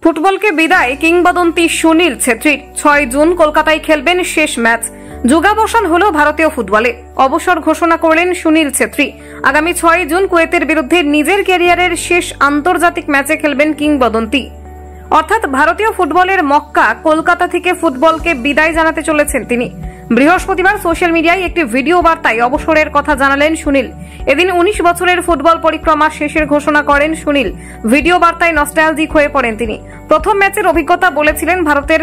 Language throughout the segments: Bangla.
ফুটবলকে বিদায় কিংবদন্তি সুনীল ছেত্রীর ৬ জুন কলকাতায় খেলবেন শেষ ম্যাচ। যোগাবসান হলো ভারতীয় ফুটবলে। অবসর ঘোষণা করলেন সুনীল ছেত্রী। আগামী ৬ জুন কুয়েতের বিরুদ্ধে নিজের ক্যারিয়ারের শেষ আন্তর্জাতিক ম্যাচে খেলবেন কিংবদন্তি। অর্থাৎ ভারতীয় ফুটবলের মক্কা কলকাতা থেকে ফুটবলকে বিদায় জানাতে চলেছেন তিনি। বৃহস্পতিবার সোশ্যাল মিডিয়ায় একটি ভিডিও বার্তায় অবসরের কথা জানালেন সুনীল। এদিন ১৯ বছরের ফুটবল পরিক্রমা শেষের ঘোষণা করেন সুনীল। ভিডিও বার্তায় নস্টালজিক হয়ে পড়েন তিনি। প্রথম ম্যাচের অভিজ্ঞতা বলেছিলেন ভারতের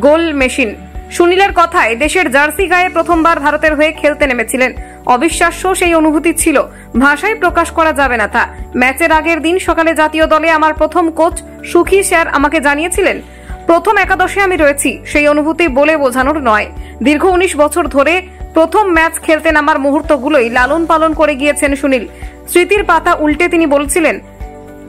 গোল মেশিন। সুনীলের কথায় দেশের জার্সি গায়ে প্রথমবার ভারতের হয়ে খেলতে নেমেছিলেন। অবিশ্বাস্য সেই অনুভূতি ছিল, ভাষায় প্রকাশ করা যাবে না তা। ম্যাচের আগের দিন সকালে জাতীয় দলে আমার প্রথম কোচ সুখী স্যার আমাকে জানিয়েছিলেন প্রথম একাদশে আমি রয়েছি। সেই অনুভূতি বলে বোঝানোর নয়। দীর্ঘ ১৯ বছর ধরে প্রথম ম্যাচ খেলতে নামার মুহূর্তগুলোই লালন পালন করে গিয়েছেন সুনীল। স্মৃতির পাতা উল্টে তিনি বলছিলেন,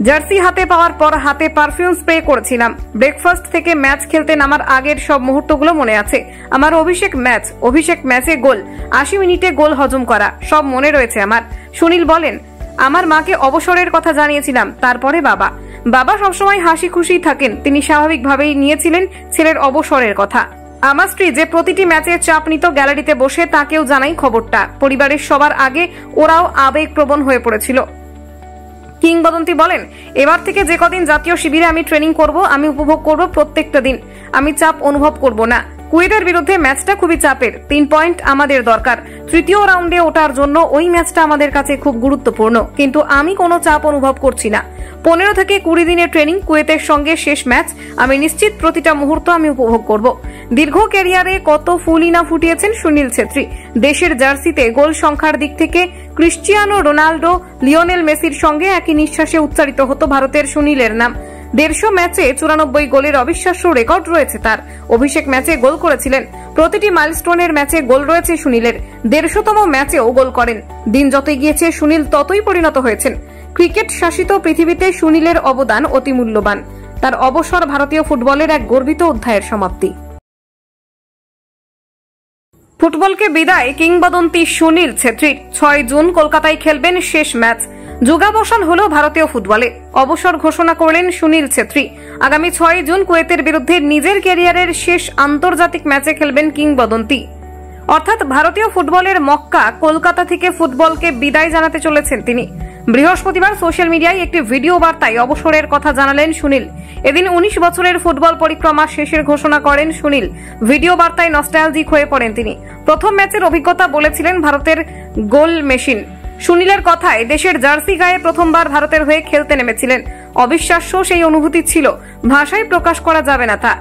জার্সি হাতে পাওয়ার পর হাতে পারফিউম স্প্রে করেছিলাম। ব্রেকফাস্ট থেকে ম্যাচ খেলতে নামার আগের সব মুহূর্তগুলো মনে আছে। আমার অভিষেক ম্যাচে গোল, ৮০ মিনিটে গোল হজম করা, সব মনে রয়েছে আমার। সুনীল বলেন, আমার মাকে অবসরের কথা জানিয়েছিলাম, তারপরে বাবা সবসময় হাসি খুশি থাকেন। তিনি স্বাভাবিকভাবেই নিয়েছিলেন ছেলের অবসরের কথা। আমার স্ত্রী যে প্রতিটি ম্যাচে চাপ নিত গ্যালারিতে বসে, তাকেও জানাই খবরটা। পরিবারের সবার আগে ওরাও আবেগপ্রবণ হয়ে পড়েছিল। কিংবদন্তি বলেন, এবার থেকে যে কদিন জাতীয় শিবিরে আমি ট্রেনিং করব, আমি উপভোগ করব প্রত্যেকটা দিন। আমি চাপ অনুভব করব না। কুয়েতের বিরুদ্ধে ম্যাচটা খুবই চাপের। ৩ পয়েন্ট আমাদের দরকার। তৃতীয় রাউন্ডে ওঠার জন্য ওই ম্যাচটা আমাদের কাছে খুব গুরুত্বপূর্ণ, কিন্তু আমি কোনো চাপ অনুভব করছি না। ১৫ থেকে ২০ দিনের ট্রেনিং, কুয়েতের সঙ্গে শেষ ম্যাচ। আমি নিশ্চিত প্রতিটা মুহূর্ত আমি উপভোগ করব। দীর্ঘ ক্যারিয়ারে কত ফুলই না ফুটিয়েছেন সুনীল ছেত্রী। দেশের জার্সিতে গোল সংখ্যার দিক থেকে ক্রিশ্চিয়ানো রোনাল্ডো, লিওনেল মেসির সঙ্গে একই নিঃশ্বাসে উচ্চারিত হতো ভারতের সুনীলের নাম। ১৫০ ম্যাচে ৯৪ গোলের অবিশ্বাস্য রেকর্ড রয়েছে তার। অভিষেক ম্যাচে গোল করেছিলেন। প্রতিটি মাইলস্টোনের ম্যাচে গোল রয়েছে সুনীলের। ১৫০তম ম্যাচেও গোল করেন। দিন যতই গিয়েছে সুনীল ততই পরিণত হয়েছেন। ক্রিকেট শাসিত পৃথিবীতে সুনীলের অবদান অতি মূল্যবান। তার অবসর ভারতীয় ফুটবলের এক গর্বিত অধ্যায়ের সমাপ্তি। ফুটবলকে বিদায় কিংবদন্তি সুনীল ছেত্রীর ৬ জুন কলকাতায় খেলবেন শেষ ম্যাচ। যোগাবসান হলো ভারতীয় ফুটবলে। অবসর ঘোষণা করলেন সুনীল ছেত্রী। আগামী ৬ জুন কুয়েতের বিরুদ্ধে নিজের ক্যারিয়ারের শেষ আন্তর্জাতিক ম্যাচে খেলবেন কিংবদন্তি। অর্থাৎ ভারতীয় ফুটবলের মক্কা কলকাতা থেকে ফুটবলকে বিদায় জানাতে চলেছেন তিনি। বৃহস্পতিবার সোশ্যাল মিডিয়ায় একটি ভিডিও বার্তায় অবসরের কথা জানালেন সুনীল। এদিন ১৯ বছরের ফুটবল পরিক্রমা শেষের ঘোষণা করেন সুনীল। ভিডিও বার্তায় নস্টালজিক হয়ে পড়েন তিনি। প্রথম ম্যাচের অভিজ্ঞতা বলেছিলেন ভারতের গোল মেশিন। সুনীলের কথায় দেশের জার্সি গায়ে প্রথমবার ভারতের হয়ে খেলতে নেমেছিলেন। অবিশ্বাস্য সেই অনুভূতি ছিল, ভাষায় প্রকাশ করা যাবে না তা।